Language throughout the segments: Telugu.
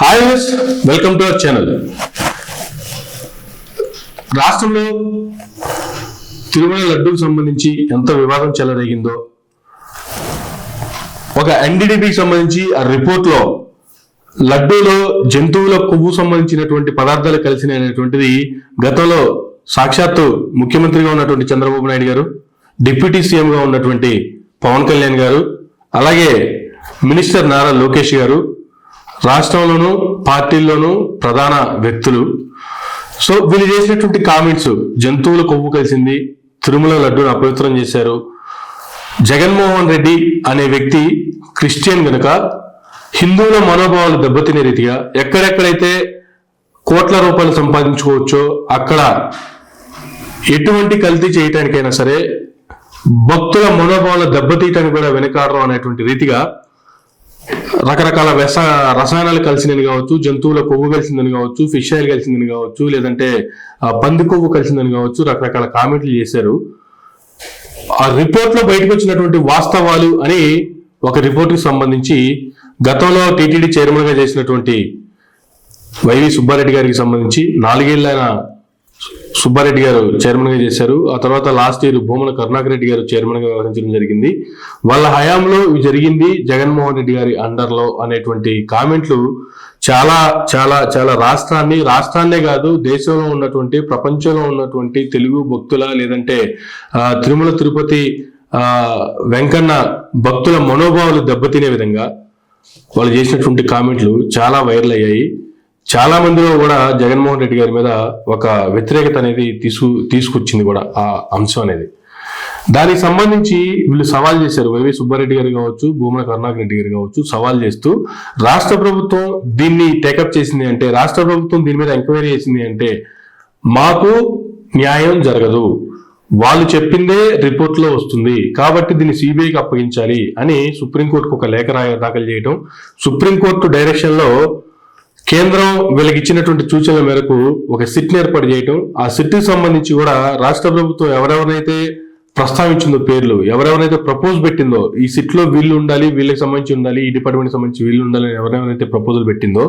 Hi welcome to our channel. రాష్ట్రంలో తిరుమల లడ్డూకు సంబంధించి ఎంత వివాదం చెలరేగిందో, ఒక ఎన్డీడీబీకి సంబంధించి ఆ రిపోర్ట్ లో లడ్డూలో జంతువుల కొవ్వు సంబంధించినటువంటి పదార్థాలు కలిసినటువంటిది గతంలో సాక్షాత్తు ముఖ్యమంత్రిగా ఉన్నటువంటి చంద్రబాబు నాయుడు గారు, డిప్యూటీ సీఎంగా ఉన్నటువంటి పవన్ కళ్యాణ్ గారు, అలాగే మినిస్టర్ నారా లోకేష్ గారు, రాష్ట్రంలోనూ పార్టీల్లోనూ ప్రధాన వ్యక్తులు. సో వీళ్ళు చేసినటువంటి కామెంట్స్, జంతువుల కొవ్వు కలిసింది, తిరుమల లడ్డూను అపవిత్రం చేశారు, జగన్మోహన్ రెడ్డి అనే వ్యక్తి క్రిస్టియన్ గనుక హిందువుల మనోభావాలు దెబ్బతినే రీతిగా ఎక్కడెక్కడైతే కోట్ల రూపాయలు సంపాదించుకోవచ్చో అక్కడ ఎటువంటి కల్తీ చేయటానికైనా సరే భక్తుల మనోభావాలు దెబ్బతీయటానికి కూడా వెనకాడరు అనేటువంటి రీతిగా రకరకాల రసాయనాలు కలిసినని కావచ్చు, జంతువుల కొవ్వు కలిసిందని కావచ్చు, ఫిష్ ఆయిల్ కలిసిందని కావచ్చు, లేదంటే పంది కొవ్వు కలిసిందని కావచ్చు, రకరకాల కామెంట్లు చేశారు. ఆ రిపోర్ట్ లో బయటకు వచ్చినటువంటి వాస్తవాలు అని ఒక రిపోర్ట్ కి సంబంధించి గతంలో టీటీడీ చైర్మన్ గా చేసినటువంటి వైవి సుబ్బారెడ్డి గారికి సంబంధించి 4 ఏళ్ళ సుబ్బారెడ్డి గారు చైర్మన్ గా చేశారు. ఆ తర్వాత లాస్ట్ ఇయర్ భూమన కరుణాకర్ రెడ్డి గారు చైర్మన్ గా వ్యవహరించడం జరిగింది. వాళ్ళ హయాంలో జరిగింది జగన్మోహన్ రెడ్డి గారి అండర్ లో అనేటువంటి కామెంట్లు చాలా చాలా చాలా రాష్ట్రాన్నే కాదు, దేశంలో ఉన్నటువంటి, ప్రపంచంలో ఉన్నటువంటి తెలుగు భక్తుల, లేదంటే తిరుమల తిరుపతి వెంకన్న భక్తుల మనోభావాలు దెబ్బతినే విధంగా వాళ్ళు చేసినటువంటి కామెంట్లు చాలా వైరల్ అయ్యాయి. చాలా మందిలో కూడా జగన్మోహన్ రెడ్డి గారి మీద ఒక వ్యతిరేకత అనేది తీసుకొచ్చింది కూడా ఆ అంశం అనేది. దానికి సంబంధించి వీళ్ళు సవాల్ చేశారు. వైవి సుబ్బారెడ్డి గారు కావచ్చు, భూమన కరుణాకర్ రెడ్డి గారు కావచ్చు, సవాల్ చేస్తూ రాష్ట్ర ప్రభుత్వం దీన్ని టేకప్ చేసింది అంటే, రాష్ట్ర ప్రభుత్వం దీని మీద ఎంక్వైరీ చేసింది అంటే మాకు న్యాయం జరగదు, వాళ్ళు చెప్పిందే రిపోర్ట్ లో వస్తుంది కాబట్టి దీన్ని సిబిఐకి అప్పగించాలి అని సుప్రీంకోర్టుకు ఒక లేఖ దాఖలు చేయడం, సుప్రీంకోర్టు డైరెక్షన్ లో కేంద్రం వీళ్ళకి ఇచ్చినటువంటి సూచనల మేరకు ఒక సిట్ ఏర్పాటు చేయటం, ఆ సిట్ కి సంబంధించి కూడా రాష్ట్ర ప్రభుత్వం ఎవరెవరైతే ప్రస్తావించిందో పేర్లు, ఎవరెవరైతే ప్రపోజ్ పెట్టిందో ఈ సిట్ లో వీళ్ళు ఉండాలి, వీళ్ళకి సంబంధించి ఉండాలి, ఈ డిపార్ట్మెంట్ సంబంధించి వీళ్ళు ఉండాలి, ఎవరెవరైతే ప్రపోజల్ పెట్టిందో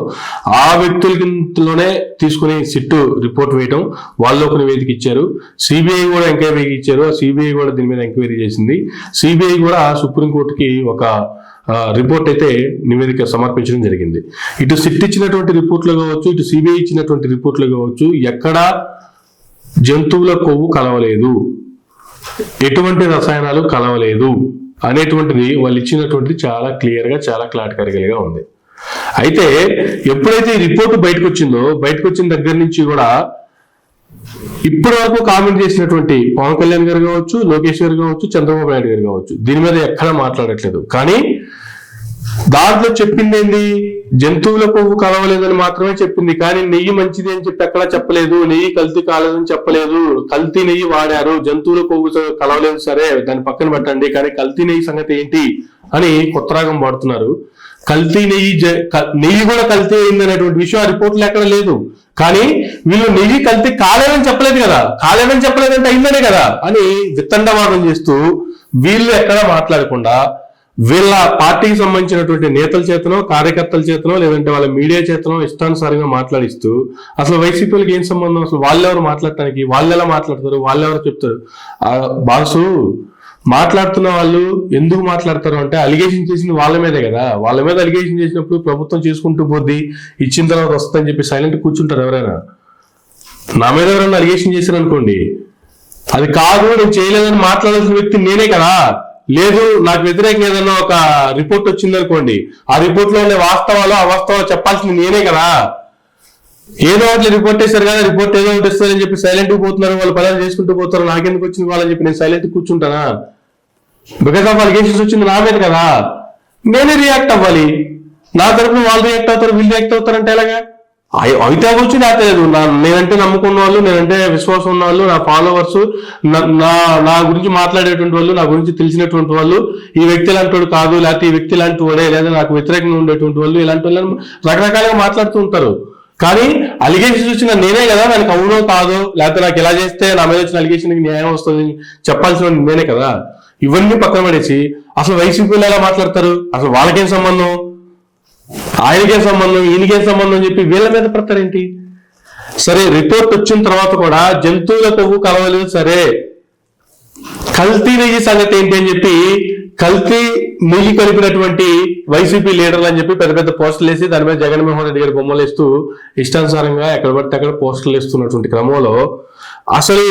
ఆ వ్యక్తులలోనే తీసుకుని సిట్ రిపోర్ట్ వేయటం, వాళ్ళు ఒక నివేదిక ఇచ్చారు. సిబిఐ కూడా ఎంక్వైరీ ఇచ్చారు. సిబిఐ కూడా దీని మీద ఎంక్వైరీ చేసింది. సిబిఐ కూడా సుప్రీంకోర్టుకి ఒక రిపోర్ట్ అయితే నివేదిక సమర్పించడం జరిగింది. ఇటు సిట్ ఇచ్చినటువంటి రిపోర్ట్లు కావచ్చు, ఇటు సిబిఐ ఇచ్చినటువంటి రిపోర్ట్లు కావచ్చు, ఎక్కడా జంతువుల కొవ్వు కలవలేదు, ఎటువంటి రసాయనాలు కలవలేదు అనేటువంటిది వాళ్ళు ఇచ్చినటువంటిది చాలా క్లియర్ గా, చాలా క్లారిటీగా ఉంది. అయితే ఎప్పుడైతే ఈ రిపోర్ట్ బయటకు వచ్చిన దగ్గర నుంచి కూడా ఇప్పటి వరకు కామెంట్ చేసినటువంటి పవన్ కళ్యాణ్ గారు కావచ్చు, లోకేష్ గారు కావచ్చు, చంద్రబాబు నాయుడు గారు కావచ్చు, దీని మీద ఎక్కడా మాట్లాడట్లేదు. కానీ దాంట్లో చెప్పింది ఏంటి, జంతువుల కొవ్వు కలవలేదని మాత్రమే చెప్పింది. కానీ నెయ్యి మంచిది అని చెప్పి ఎక్కడా చెప్పలేదు, నెయ్యి కల్తీ కాలేదని చెప్పలేదు. కల్తీ నెయ్యి వాడారు, జంతువుల కొవ్వు కలవలేదు, సరే దాన్ని పక్కన పెట్టండి, కానీ కల్తీ నెయ్యి సంగతి ఏంటి అని కొత్త రాగం పాడుతున్నారు. కల్తీ నెయ్యి కూడా కల్తీ అయింది అనేటువంటి విషయం ఆ రిపోర్ట్లో ఎక్కడ లేదు. కానీ వీళ్ళు నెయ్యి కల్తీ కాలేదని చెప్పలేదు కదా, కాలేదని చెప్పలేదంటే అయిందనే కదా అని వితండవాదం చేస్తూ వీళ్ళు ఎక్కడా మాట్లాడకుండా వీళ్ళ పార్టీకి సంబంధించినటువంటి నేతల చేతనో, కార్యకర్తల చేతనో, లేదంటే వాళ్ళ మీడియా చేతనో ఇష్టానుసారంగా మాట్లాడిస్తూ అసలు వైసీపీలకు ఏం సంబంధం, అసలు వాళ్ళెవరు మాట్లాడటానికి, వాళ్ళు ఎలా మాట్లాడతారు, వాళ్ళెవరు చెప్తారు. బాసు మాట్లాడుతున్న వాళ్ళు ఎందుకు మాట్లాడతారు అంటే అలిగేషన్ చేసింది వాళ్ళ మీదే కదా, వాళ్ళ మీద అలిగేషన్ చేసినప్పుడు ప్రభుత్వం చేసుకుంటూ పోద్ది, ఇచ్చిన తర్వాత వస్తుందని చెప్పి సైలెంట్ కూర్చుంటారు ఎవరైనా. నా మీద ఎవరైనా అలిగేషన్ చేశారు అనుకోండి, అది కాదు నేను చేయలేదని మాట్లాడాల్సిన వ్యక్తి నేనే కదా. లేదు నాకు వ్యతిరేకంగా ఏదైనా ఒక రిపోర్ట్ వచ్చింది అనుకోండి, ఆ రిపోర్ట్ లో ఉండే వాస్తవాలు అవాస్తవాలు చెప్పాల్సింది నేనే కదా. ఏదో ఒకటి రిపోర్ట్ వేశారు కదా, రిపోర్ట్ ఏదో ఒకటి ఇస్తారని చెప్పి సైలెంట్ పోతున్నారు, వాళ్ళు పనులు చేసుకుంటూ పోతారు, నాకెందుకు వచ్చింది వాళ్ళని చెప్పి నేను సైలెంట్ కూర్చుంటానా? బికాస్ ఆఫ్ అలిగేషన్స్ వచ్చింది నా మీద కదా, నేనే రియాక్ట్ అవ్వాలి. నా తరపున వాళ్ళు రియాక్ట్ అవుతారు, వీళ్ళు రియాక్ట్ అవుతారంటే ఎలాగా? అయితే అవ్వచ్చు, లేకపోతే లేదు. నేనంటే నమ్ముకున్న వాళ్ళు, నేనంటే విశ్వాసం ఉన్న వాళ్ళు, నా ఫాలోవర్స్, నా గురించి మాట్లాడేటువంటి వాళ్ళు, నా గురించి తెలిసినటువంటి వాళ్ళు, ఈ వ్యక్తి ఇలాంటి వాడు కాదు, లేకపోతే ఈ వ్యక్తి ఇలాంటి వాడే, లేదా నాకు వ్యతిరేకంగా ఉండేటువంటి వాళ్ళు, ఇలాంటి వాళ్ళని రకరకాలుగా మాట్లాడుతూ ఉంటారు. కానీ అలిగేషన్స్ వచ్చిన నేనే కదా దానికి అవునో కాదో, లేకపోతే నాకు ఎలా చేస్తే నా మీద వచ్చిన అలిగేషన్కి న్యాయం వస్తుంది చెప్పాల్సిన నేనే కదా. ఇవన్నీ పక్కన పడేసి అసలు వైసీపీలో ఎలా మాట్లాడతారు, అసలు వాళ్ళకేం సంబంధం, ఆయనకే సంబంధం ఈయనకే సంబంధం అని చెప్పి వీళ్ళ మీద పడతారేంటి? సరే, రిపోర్ట్ వచ్చిన తర్వాత కూడా జంతువుల కొవ్వు కలవలేదు, సరే కల్తీ నెయ్యి సంగతి ఏంటి అని చెప్పి కల్తీ నెయ్యి కలిపినటువంటి వైసీపీ లీడర్లు అని చెప్పి పెద్ద పెద్ద పోస్టులు వేసి దాని మీద జగన్మోహన్ రెడ్డి గారి బొమ్మలు వేస్తూ ఇష్టానుసారంగా ఎక్కడ పడితే అక్కడ పోస్టులు వేస్తున్నటువంటి క్రమంలో అసలు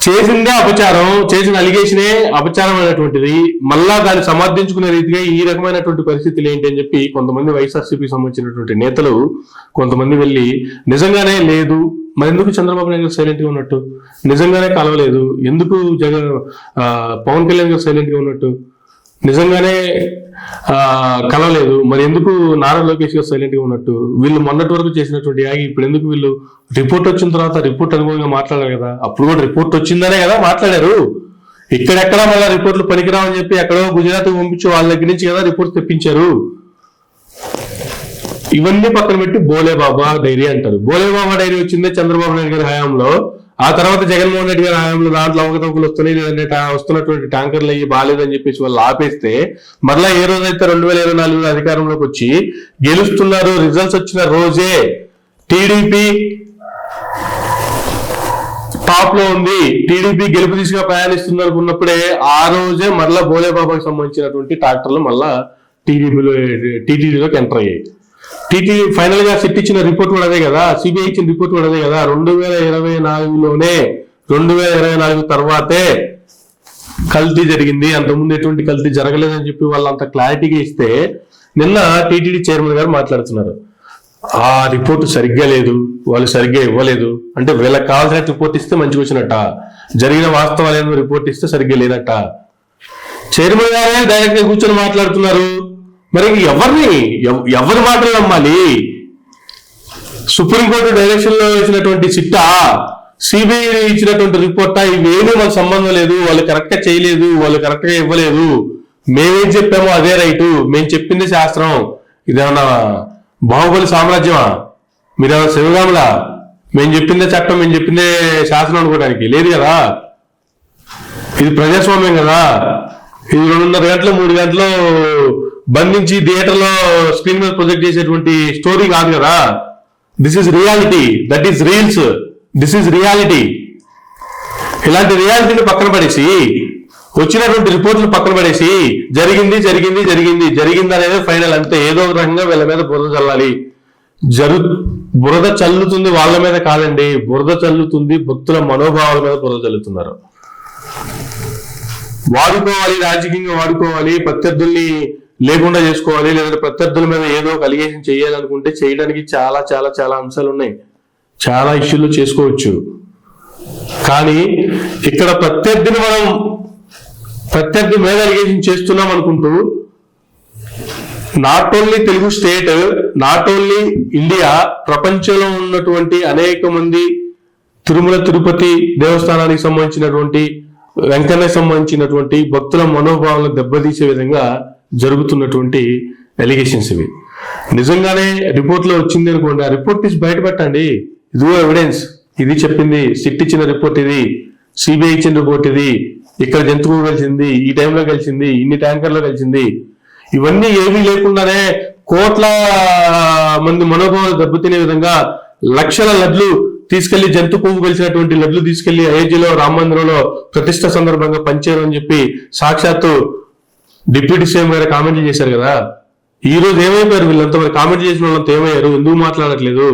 చేసిందే అపచారం, చేసిన అలిగేషనే అపచారం అయినటువంటిది, మళ్ళా దాన్ని సమర్థించుకునే రీతిగా ఈ రకమైనటువంటి పరిస్థితులు ఏంటి అని చెప్పి కొంతమంది వైఎస్ఆర్సీపీ సంబంధించినటువంటి నేతలు కొంతమంది వెళ్ళి నిజంగానే లేదు, మరి ఎందుకు చంద్రబాబు నాయుడు గారు సైలెంట్ గా ఉన్నట్టు, నిజంగానే కలవలేదు ఎందుకు పవన్ కళ్యాణ్ గారు సైలెంట్ గా ఉన్నట్టు, నిజంగానే కలవలేదు మరి ఎందుకు నారా లోకేష్ గారు సైలెంట్ గా ఉన్నట్టు, వీళ్ళు మొన్నటి వరకు చేసినటువంటి యాగి ఇప్పుడు ఎందుకు వీళ్ళు రిపోర్ట్ వచ్చిన తర్వాత రిపోర్ట్ అనుభవంగా మాట్లాడారు కదా, అప్పుడు కూడా రిపోర్ట్ వచ్చిందనే కదా మాట్లాడారు, ఇక్కడెక్కడ మళ్ళీ రిపోర్ట్లు పనికిరావని చెప్పి ఎక్కడో గుజరాత్ పంపించి వాళ్ళ దగ్గర నుంచి కదా రిపోర్ట్ తెప్పించారు. ఇవన్నీ పక్కన పెట్టి బోలే బాబా డైరీ అంటారు. బోలే బాబా డైరీ వచ్చిందే చంద్రబాబు నాయుడు గారి హయాంలో, ఆ తర్వాత జగన్మోహన్ రెడ్డి గారి హయాంలో దాంట్లో అవకతవకలు వస్తున్నాయి, లేదంటే వస్తున్నటువంటి ట్యాంకర్లు అయ్యి బాగాలేదని చెప్పేసి వాళ్ళు ఆపేస్తే మరలా ఏ రోజైతే 2024 అధికారంలోకి వచ్చి గెలుస్తున్నారు, రిజల్ట్స్ వచ్చిన రోజే టీడీపీ టాప్ లో ఉంది, టీడీపీ గెలుపు దిశగా ప్రయాణిస్తుంది అనుకున్నప్పుడే ఆ రోజే మరలా బోలే బాబాకి సంబంధించినటువంటి ట్రాక్టర్లు మళ్ళా టీటీడీలోకి ఎంటర్ అయ్యాయి. టీటీ ఫైనల్ గా సిట్ ఇచ్చిన రిపోర్ట్ కూడా అదే కదా, సిబిఐ ఇచ్చిన రిపోర్ట్ కూడా అదే కదా, 2024 తర్వాతే కల్తీ జరిగింది, అంతకుముందు ఎటువంటి కల్తీ జరగలేదని చెప్పి వాళ్ళంత క్లారిటీగా ఇస్తే నిన్న టీటీడీ చైర్మన్ గారు మాట్లాడుతున్నారు, ఆ రిపోర్ట్ సరిగ్గా లేదు, వాళ్ళు సరిగ్గా ఇవ్వలేదు అంటే వీళ్ళకి కావాల్సిన రిపోర్ట్ ఇస్తే మంచిగా వచ్చినట్ట, జరిగిన వాస్తవాలు రిపోర్ట్ ఇస్తే సరిగ్గా లేనట్ట. చైర్మన్ గారే డైరెక్ట్ గా కూర్చొని మాట్లాడుతున్నారు. మరి ఎవరి మాటలు నమ్మాలి? సుప్రీంకోర్టు డైరెక్షన్ లో ఇచ్చినటువంటి సిట్టా, సిబిఐ ఇచ్చినటువంటి రిపోర్టా, ఇవేమీ మాకు సంబంధం లేదు, వాళ్ళు కరెక్ట్ గా చేయలేదు, వాళ్ళు కరెక్ట్ గా ఇవ్వలేదు, మేమేం చెప్పామో అదే రైటు, మేము చెప్పింది శాస్త్రం, ఇదేమన్నా బాహుబలి సామ్రాజ్యమా, మీరేమన్నా శివగాములా, మేము చెప్పిందే చట్టం, మేము చెప్పిందే శాసనం అనుకోవడానికి లేదు కదా, ఇది ప్రజాస్వామ్యం కదా, ఇది 2:30 గంటలు 3 గంటలు బంధించి థియేటర్లో స్క్రీన్ మీద ప్రొజెక్ట్ చేసేటువంటి స్టోరీ కాదు కదా, this is reality, that is reels, this is reality. ఇలాంటి రియాలిటీని పక్కన పడేసి వచ్చినటువంటి రిపోర్ట్లు పక్కన పడేసి జరిగింది జరిగింది జరిగింది జరిగింది అనేది ఫైనల్, అంతే. ఏదో ఒక రకంగా వీళ్ళ మీద బురద చల్లాలి. బురద చల్లుతుంది వాళ్ళ మీద కాదండి, బురద చల్లుతుంది భక్తుల మనోభావాల మీద బురద చల్లుతున్నారు. వాడుకోవాలి, రాజకీయంగా వాడుకోవాలి, ప్రత్యర్థుల్ని లేకుండా చేసుకోవాలి, లేదంటే ప్రత్యర్థుల మీద ఏదో ఒక అలిగేషన్ చేయాలనుకుంటే చేయడానికి చాలా చాలా చాలా అంశాలు ఉన్నాయి, చాలా ఇష్యూలు చేసుకోవచ్చు. కానీ ఇక్కడ ప్రత్యర్థి మీద అలిగేషన్ చేస్తున్నాం అనుకుంటూ not only Telugu state, not only India, ప్రపంచంలో ఉన్నటువంటి అనేక మంది తిరుమల తిరుపతి దేవస్థానానికి సంబంధించినటువంటి వెంకన్నకి సంబంధించినటువంటి భక్తుల మనోభావాలను దెబ్బతీసే విధంగా జరుగుతున్నటువంటి ఎలిగేషన్స్ ఇవి. నిజంగానే రిపోర్ట్ లో వచ్చింది అనుకోండి, ఆ రిపోర్ట్ తీసి బయటపెట్టండి, ఇదిగో ఎవిడెన్స్, ఇది చెప్పింది, సిట్ ఇచ్చిన రిపోర్ట్ ఇది, సిబిఐ ఇచ్చిన రిపోర్ట్ ఇది, ఇక్కడ జంతువు కలిసింది, ఈ టైంలో కలిసింది, ఇన్ని ట్యాంకర్లో కలిసింది, ఇవన్నీ ఏమీ లేకుండానే కోట్ల మంది మనోభావాలు దెబ్బతినే విధంగా లక్షల లడ్లు తీసుకెళ్లి జంతు కొవ్వు కలిసినటువంటి లడ్లు తీసుకెళ్లి అయోధ్యలో రామ మందిరంలో ప్రతిష్ట సందర్భంగా పంచారు అని చెప్పి సాక్షాత్తు డిప్యూటీ సీఎం గారు కామెంట్లు చేశారు కదా. ఈ రోజు ఏమైపోయారు వీళ్ళంతా? మరి కామెంట్ చేసిన వాళ్ళంతా ఏమయ్యారు? ఎందుకు మాట్లాడట్లేదు?